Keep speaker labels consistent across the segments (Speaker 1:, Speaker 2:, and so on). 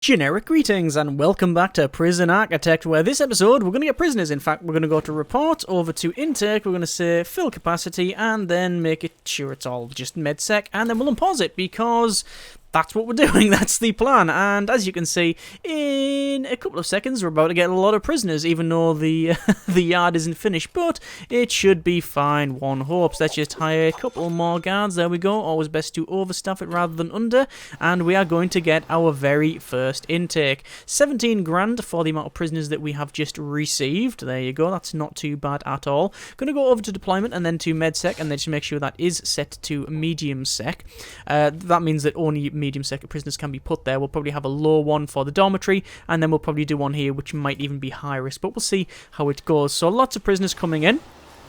Speaker 1: Generic greetings and welcome back to Prison Architect, where this episode we're going to get prisoners. In fact, we're going to go to report, over to intake, we're going to say fill capacity, and then make it sure it's all just medsec, and then we'll unpause it because that's what we're doing. That's the plan. And as you can see, in a couple of seconds, we're about to get a lot of prisoners, even though the the yard isn't finished. But it should be fine, one hopes. Let's just hire a couple more guards. There we go. Always best to overstaff it rather than under. And we are going to get our very first intake. 17 grand for the amount of prisoners that we have just received. There you go. That's not too bad at all. Going to go over to deployment and then to medsec, and then just make sure that is set to medium sec. That means that only medium second prisoners can be put there. We'll probably have a low one for the dormitory, and then we'll probably do one here which might even be high risk, but we'll see how it goes. So lots of prisoners coming in.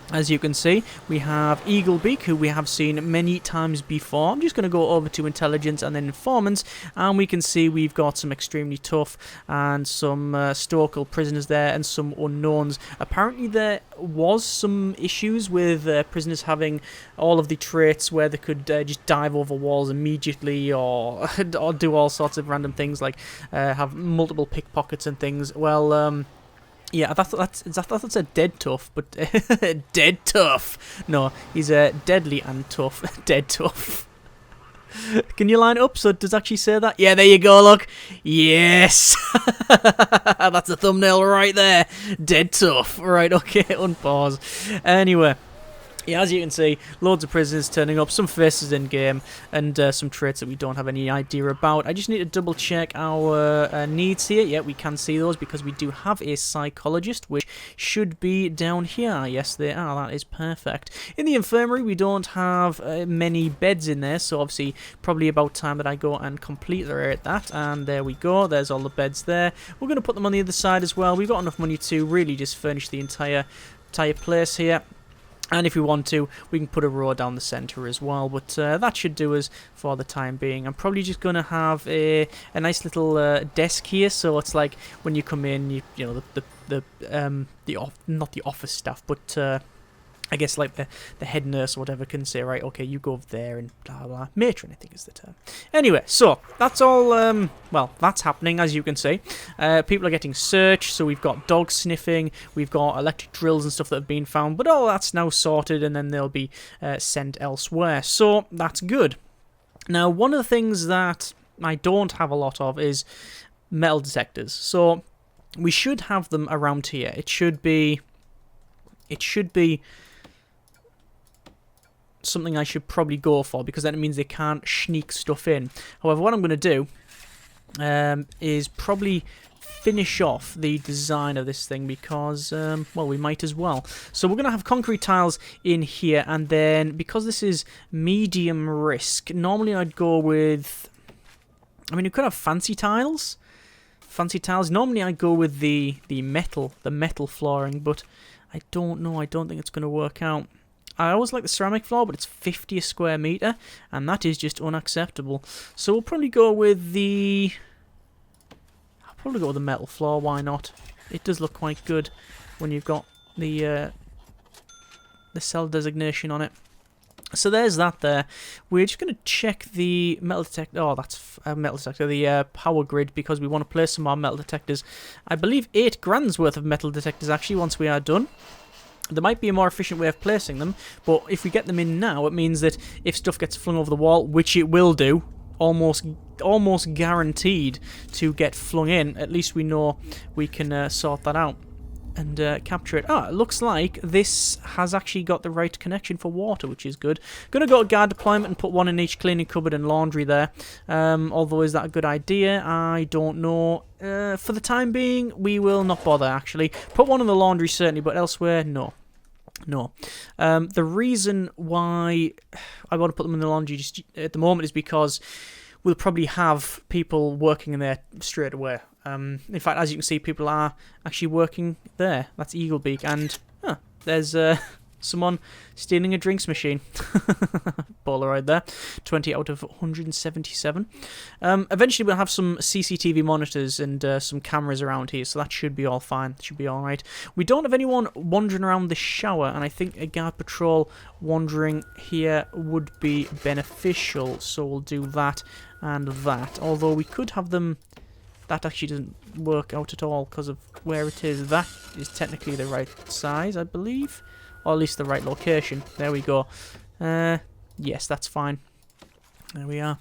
Speaker 1: As you can see, we have Eaglebeak, who we have seen many times before. I'm just going to go over to intelligence and then informants, and we can see we've got some extremely tough and some Stokel prisoners there and some unknowns. Apparently there was some issues with prisoners having all of the traits where they could just dive over walls immediately or do all sorts of random things like have multiple pickpockets and things. Well, yeah, that's a dead tough, but dead tough. No, he's deadly and tough. Dead tough. Can you line it up so it does actually say that? Yeah, there you go, look. Yes! That's a thumbnail right there. Dead tough. Right, okay, unpause. Anyway. Yeah, as you can see, loads of prisoners turning up, some faces in game, and some traits that we don't have any idea about. I just need to double check our needs here. Yeah, we can see those because we do have a psychologist, which should be down here. Yes, they are. That is perfect. In the infirmary, we don't have many beds in there, so obviously probably about time that I go and complete that. And there we go. There's all the beds there. We're going to put them on the other side as well. We've got enough money to really just furnish the entire place here. And if we want to, we can put a row down the centre as well. But that should do us for the time being. I'm probably just going to have a nice little desk here. So it's like when you come in, you know, not the office staff, but I guess like the head nurse or whatever can say, right, okay, you go over there and blah, blah, blah. Matron, I think is the term. Anyway, so that's all, well, that's happening, as you can see. People are getting searched, so we've got dog sniffing, we've got electric drills and stuff that have been found, but all that's now sorted and then they'll be sent elsewhere. So that's good. Now, one of the things that I don't have a lot of is metal detectors. So we should have them around here. It should be something I should probably go for, because then it means they can't sneak stuff in. However, what I'm going to do is probably finish off the design of this thing because, well, we might as well. So we're going to have concrete tiles in here, and then because this is medium risk, normally I'd go with, I mean, you could have fancy tiles. Normally I go with the metal flooring, but I don't know. I don't think it's going to work out. I always like the ceramic floor, but it's 50 a square meter, and that is just unacceptable. So we'll probably go with the... I'll probably go with the metal floor, why not? It does look quite good when you've got the cell designation on it. So there's that there. We're just going to check the metal detector. Oh, that's a metal detector. The power grid, because we want to place some more metal detectors. I believe 8 grand's worth of metal detectors, actually, once we are done. There might be a more efficient way of placing them, but if we get them in now, it means that if stuff gets flung over the wall, which it will do, almost guaranteed to get flung in, at least we know we can sort that out and capture it. Ah, it looks like this has actually got the right connection for water, which is good. Gonna go to guard deployment and put one in each cleaning cupboard and laundry there. Although, is that a good idea? I don't know. For the time being, we will not bother, actually. Put one in the laundry, certainly, but elsewhere, no. No. The reason why I want to put them in the laundry just at the moment is because we'll probably have people working in there straight away. In fact, as you can see, people are actually working there. That's Eaglebeak, and there's someone stealing a drinks machine. Polaroid there. 20 out of 177. Eventually we'll have some CCTV monitors and some cameras around here, so that should be all fine. Should be alright. We don't have anyone wandering around the shower, and I think a guard patrol wandering here would be beneficial, so we'll do that and that. Although we could have them That actually doesn't work out at all because of where it is. That is technically the right size, I believe. Or at least the right location. There we go. Yes, that's fine. There we are.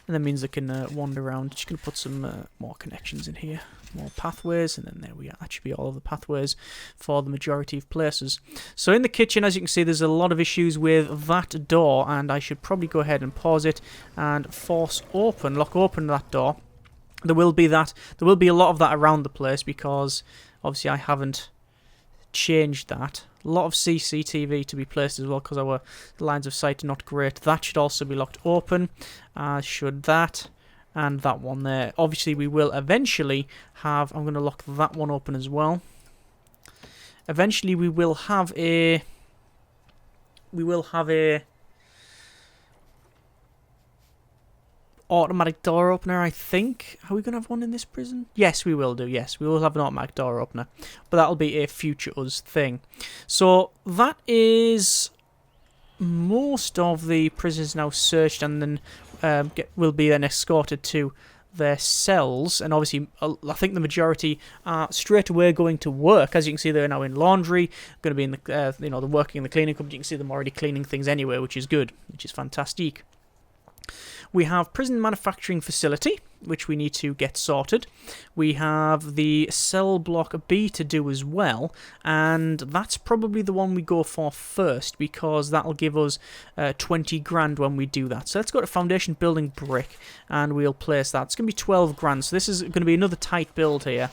Speaker 1: And that means I can wander around. Just going to put some more connections in here. More pathways, and then there we are. That should be all of the pathways for the majority of places. So in the kitchen, as you can see, there's a lot of issues with that door, and I should probably go ahead and pause it and lock open that door. There will be a lot of that around the place because obviously I haven't changed that. A lot of CCTV to be placed as well because our lines of sight are not great. That should also be locked open, should that. And that one there. Obviously, we will eventually have... I'm going to lock that one open as well. Eventually, we will have a... automatic door opener, I think. Are we going to have one in this prison? Yes, we will do. Yes, we will have an automatic door opener. But that'll be a future us thing. So, that is... most of the prisoners now searched and then will be then escorted to their cells, and obviously I think the majority are straight away going to work. As you can see, they're now in laundry, going to be in the they're working in the cleaning company. You can see them already cleaning things anyway, which is good, which is fantastic. We have prison manufacturing facility, which we need to get sorted. We have the cell block B to do as well, and that's probably the one we go for first because that'll give us 20 grand when we do that. So let's go to foundation building brick, and we'll place that. It's going to be 12 grand, so this is going to be another tight build here.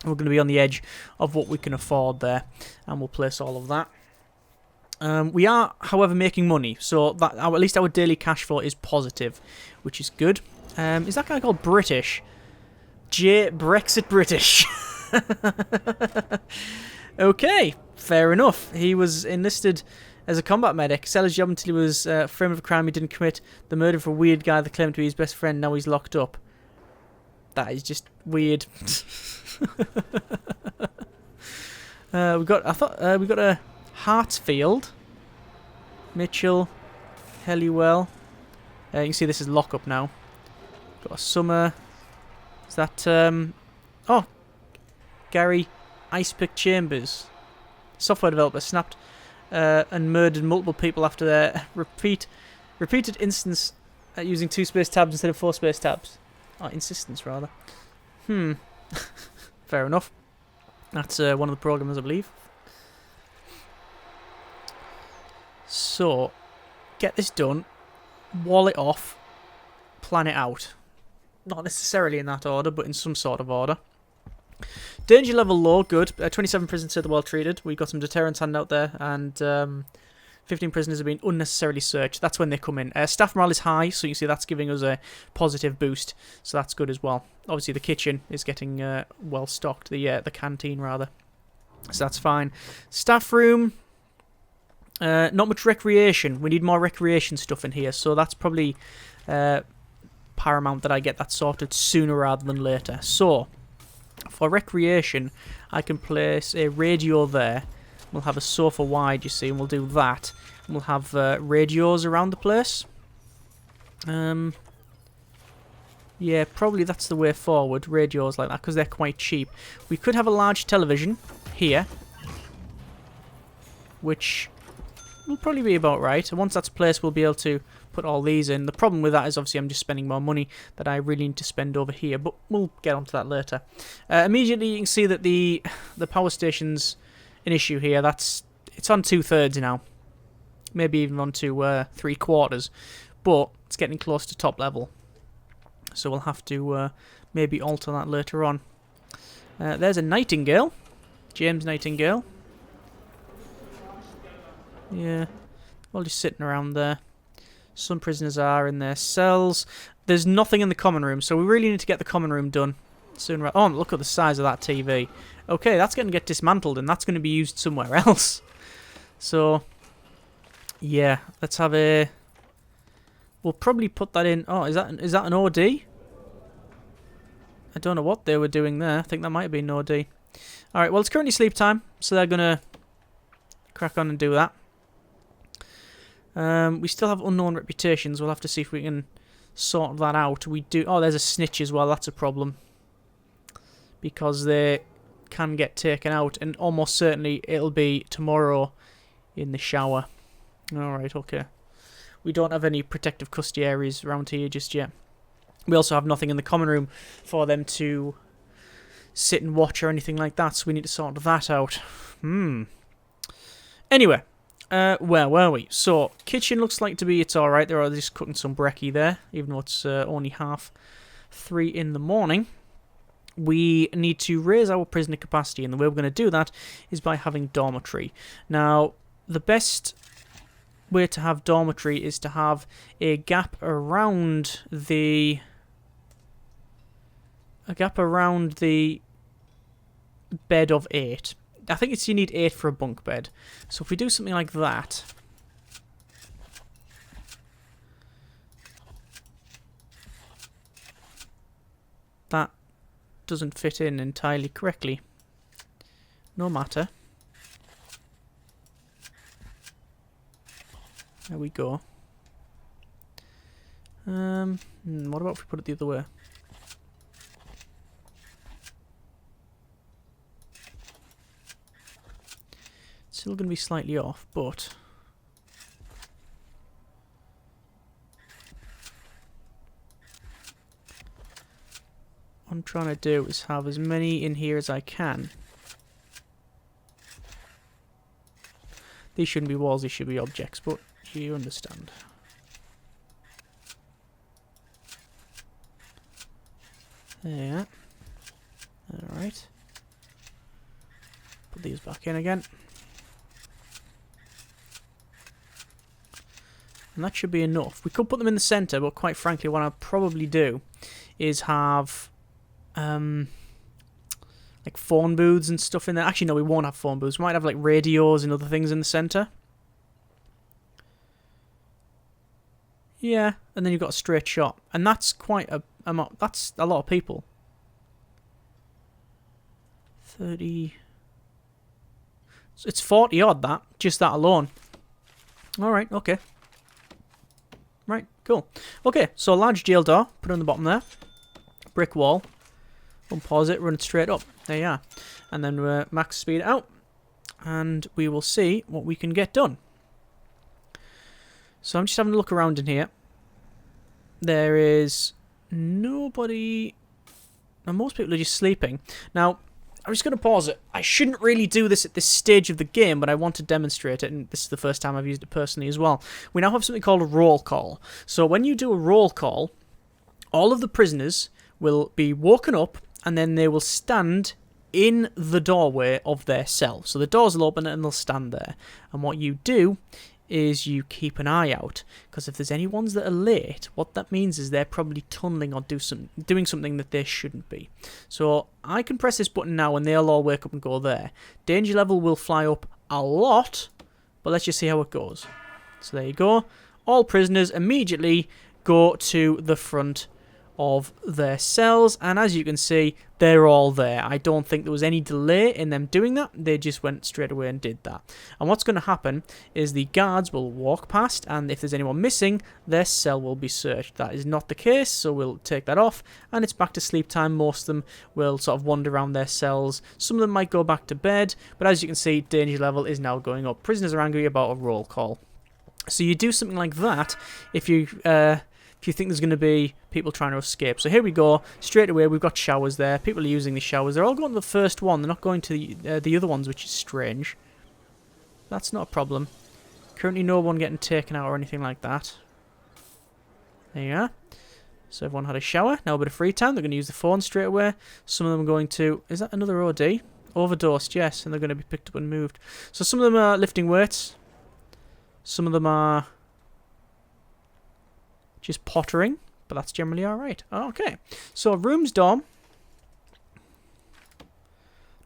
Speaker 1: We're going to be on the edge of what we can afford there, and we'll place all of that. We are, however, making money, so that at least our daily cash flow is positive, which is good. Is that guy called British? Brexit British. Okay, fair enough. He was enlisted as a combat medic. Set his job until he was framed of a crime he didn't commit. The murder of a weird guy that claimed to be his best friend. Now he's locked up. That is just weird. We got a Hartsfield, Mitchell, Helliwell. You can see this is lockup now. Got a Summer. Is that oh, Gary Icepick Chambers, software developer, snapped and murdered multiple people after their repeated instance at using 2 space tabs instead of 4 space tabs. Oh, insistence rather. Fair enough. That's one of the programmers, I believe. So, get this done, wall it off, plan it out. Not necessarily in that order, but in some sort of order. Danger level low, good. 27 prisoners said they're well treated. We've got some deterrence hand out there, and 15 prisoners have been unnecessarily searched. That's when they come in. Staff morale is high, so you see that's giving us a positive boost, so that's good as well. Obviously, the kitchen is getting well stocked, the canteen rather, so that's fine. Staff room. Not much recreation. We need more recreation stuff in here, so that's probably paramount that I get that sorted sooner rather than later. So, for recreation, I can place a radio there. We'll have a sofa wide, you see, and we'll do that. And we'll have radios around the place. Yeah, probably that's the way forward, radios like that, because they're quite cheap. We could have a large television here, which will probably be about right. And once that's placed, we'll be able to put all these in. The problem with that is obviously I'm just spending more money that I really need to spend over here, but we'll get onto that later. Immediately you can see that the power station's an issue here. It's on 2/3 now, maybe even on to 3/4, but it's getting close to top level, so we'll have to maybe alter that later on. There's a Nightingale, James Nightingale. Yeah, all just sitting around there. Some prisoners are in their cells. There's nothing in the common room, so we really need to get the common room done sooner. Oh, look at the size of that TV. Okay, that's going to get dismantled, and that's going to be used somewhere else. So, yeah, let's have a... We'll probably put that in... Oh, is that an OD? I don't know what they were doing there. I think that might have been an OD. Alright, well, it's currently sleep time, so they're going to crack on and do that. We still have unknown reputations. We'll have to see if we can sort that out. We do. Oh, there's a snitch as well. That's a problem. because they can get taken out, and almost certainly it'll be tomorrow in the shower. Alright, okay. We don't have any protective custody areas around here just yet. We also have nothing in the common room for them to sit and watch or anything like that, so we need to sort that out. Anyway, where were we? So, kitchen looks like to be, it's alright. They're just cooking some brekkie there, even though it's only 3:30 in the morning. We need to raise our prisoner capacity, and the way we're going to do that is by having dormitory. Now, the best way to have dormitory is to have a gap around the bed of 8. I think you need 8 for a bunk bed. So if we do something like that, that doesn't fit in entirely correctly. No matter. There we go. What about if we put it the other way? Still going to be slightly off, but what I'm trying to do is have as many in here as I can. These shouldn't be walls, these should be objects, but you understand. There. Alright. Put these back in again. And that should be enough. We could put them in the centre, but quite frankly, what I'll probably do is have like phone booths and stuff in there. Actually, no, we won't have phone booths. We might have like radios and other things in the centre. Yeah, and then you've got a straight shot, and that's quite that's a lot of people. 30. So it's 40 odd, that just that alone. All right, okay. Right, cool. Okay, so a large jail door, put it on the bottom there. Brick wall. Unpause it, run it straight up. There you are. And then max speed it out. And we will see what we can get done. So I'm just having a look around in here. There is nobody. And most people are just sleeping. Now, I'm just going to pause it. I shouldn't really do this at this stage of the game, but I want to demonstrate it, and this is the first time I've used it personally as well. We now have something called a roll call. So when you do a roll call, all of the prisoners will be woken up, and then they will stand in the doorway of their cell. So the doors will open and they'll stand there. And what you do is you keep an eye out, because if there's any ones that are late, what that means is they're probably tunneling or doing something that they shouldn't be. So I can press this button now and they'll all wake up and go there. Danger level will fly up a lot, but let's just see how it goes. So there you go. All prisoners immediately go to the front of their cells, and as you can see, they're all there. I don't think there was any delay in them doing that. They just went straight away and did that. And what's going to happen is the guards will walk past, and if there's anyone missing, their cell will be searched. That is not the case, so we'll take that off, and it's back to sleep time. Most of them will sort of wander around their cells. Some of them might go back to bed, but as you can see, danger level is now going up. Prisoners are angry about a roll call. So you do something like that if you think there's going to be people trying to escape. So here we go. Straight away, we've got showers there. People are using the showers. They're all going to the first one. They're not going to the other ones, which is strange. That's not a problem. Currently, no one getting taken out or anything like that. There you are. So everyone had a shower. Now a bit of free time. They're going to use the phone straight away. Some of them are going to... Is that another OD? Overdosed, yes. And they're going to be picked up and moved. So some of them are lifting weights. Some of them are just pottering, but that's generally alright. Okay, so rooms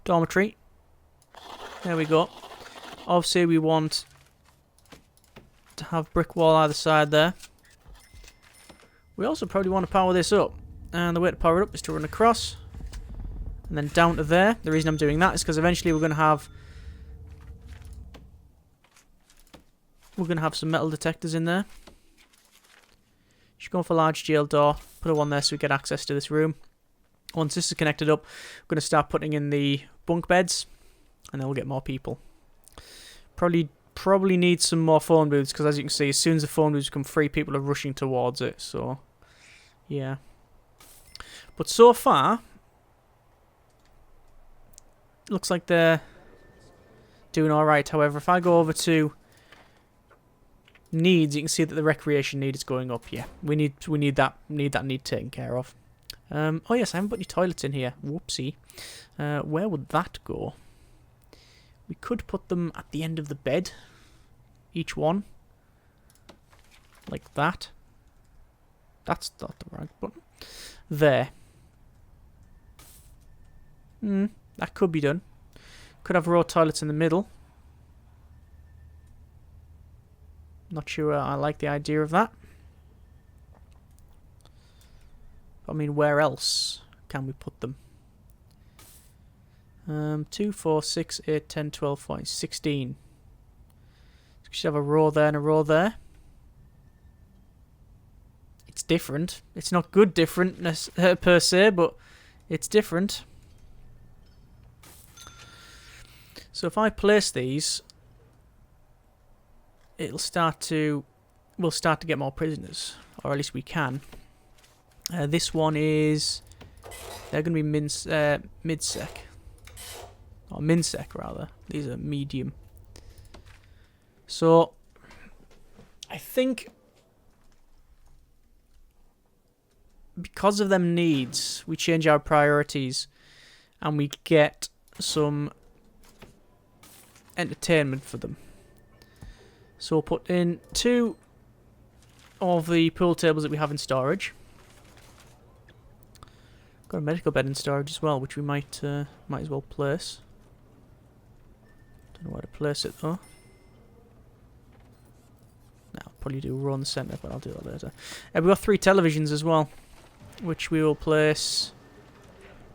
Speaker 1: dormitory. There we go. Obviously we want to have brick wall either side there. We also probably want to power this up, and the way to power it up is to run across and then down to there. The reason I'm doing that is because eventually we're going to have some metal detectors in there. Just go for large jail door, put a one there so we get access to this room. Once this is connected up, I'm going to start putting in the bunk beds, and then we'll get more people. Probably need some more phone booths, because as you can see, as soon as the phone booths become free, people are rushing towards it, so yeah. But so far, looks like they're doing alright. However, if I go over to needs, you can see that the recreation need is going up. Yeah, we need that need taken care of. Oh yes, I haven't put any toilets in here. Whoopsie. Where would that go? We could put them at the end of the bed. Each one. Like that. That's not the right button. There. That could be done. Could have row toilets in the middle. Not sure I like the idea of that. I mean, where else can we put them? 2, 4, 6, 8, 10, 12, 14, 16. We should have a row there and a row there. It's different. It's not good differentness per se, but it's different. So if I place these, we'll start to get more prisoners, or at least we can. This one is, they're going to be mid-sec. Or min-sec, rather. These are medium. So, I think because of them needs, we change our priorities and we get some entertainment for them. So we'll put in 2 of the pool tables that we have in storage. Got a medical bed in storage as well, which we might as well place. Don't know where to place it though. No, I'll probably do a row in the centre, but I'll do that later. We've got 3 televisions as well, which we will place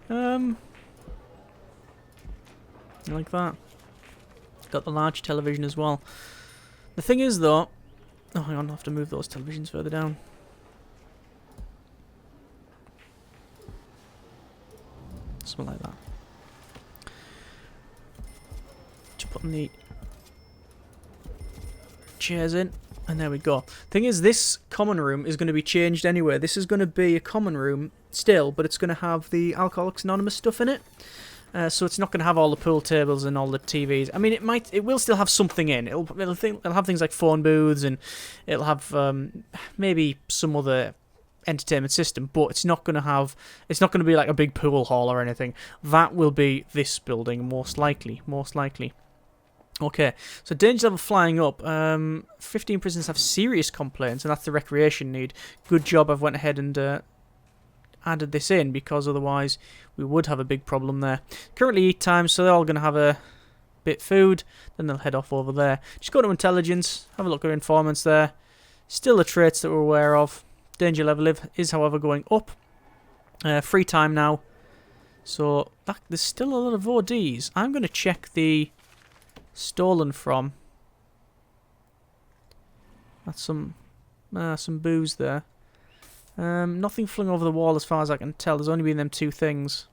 Speaker 1: like that. Got the large television as well. The thing is though, oh hang on, I'll have to move those televisions further down. Something like that. Just putting the chairs in, and there we go. Thing is, this common room is going to be changed anyway. This is going to be a common room still, but it's going to have the Alcoholics Anonymous stuff in it. So it's not going to have all the pool tables and all the TVs. I mean, it will still have something in. It'll have things like phone booths, and it'll have maybe some other entertainment system, but it's not going to be like a big pool hall or anything. That will be this building, most likely. Okay, so danger level flying up. 15 prisoners have serious complaints, and that's the recreation need. Good job I've went ahead and added this in, because otherwise we would have a big problem there. Currently eat time, so they're all going to have a bit food, then they'll head off over there. Just go to intelligence, have a look at informants there. Still the traits that we're aware of. Danger level is, however, going up. Free time now. So, there's still a lot of ODs. I'm going to check the stolen from. That's some booze there. Nothing flung over the wall as far as I can tell. There's only been them 2 things.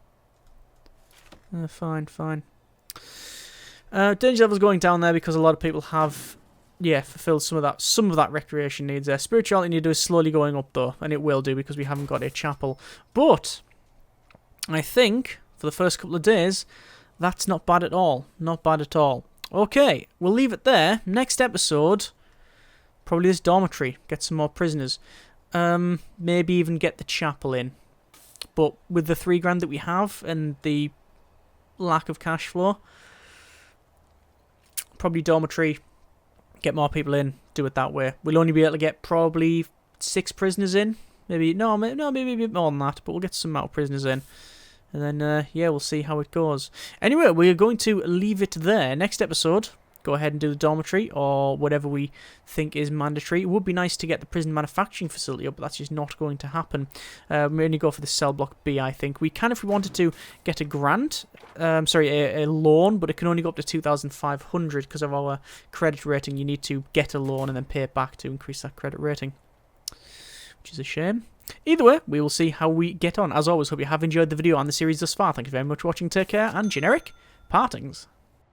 Speaker 1: Fine. Danger level's going down there because a lot of people have... yeah, fulfilled some of that recreation needs there. Spirituality need to do is slowly going up though, and it will do because we haven't got a chapel. But I think for the first couple of days, that's not bad at all. Not bad at all. Okay, we'll leave it there. Next episode, probably this dormitory. Get some more prisoners. Maybe even get the chapel in. But with the $3,000 that we have and the lack of cash flow, probably dormitory. Get more people in, do it that way. We'll only be able to get probably 6 prisoners in. Maybe a bit more than that, but we'll get some amount of prisoners in. And then, yeah, we'll see how it goes. Anyway, we're going to leave it there. Next episode, go ahead and do the dormitory or whatever we think is mandatory. It would be nice to get the prison manufacturing facility up, but that's just not going to happen. We only go for the cell block B, I think. We can, if we wanted to, get a grant. A loan, but it can only go up to 2,500 because of our credit rating. You need to get a loan and then pay it back to increase that credit rating, which is a shame. Either way, we will see how we get on. As always, hope you have enjoyed the video and the series thus far. Thank you very much for watching. Take care, and generic partings.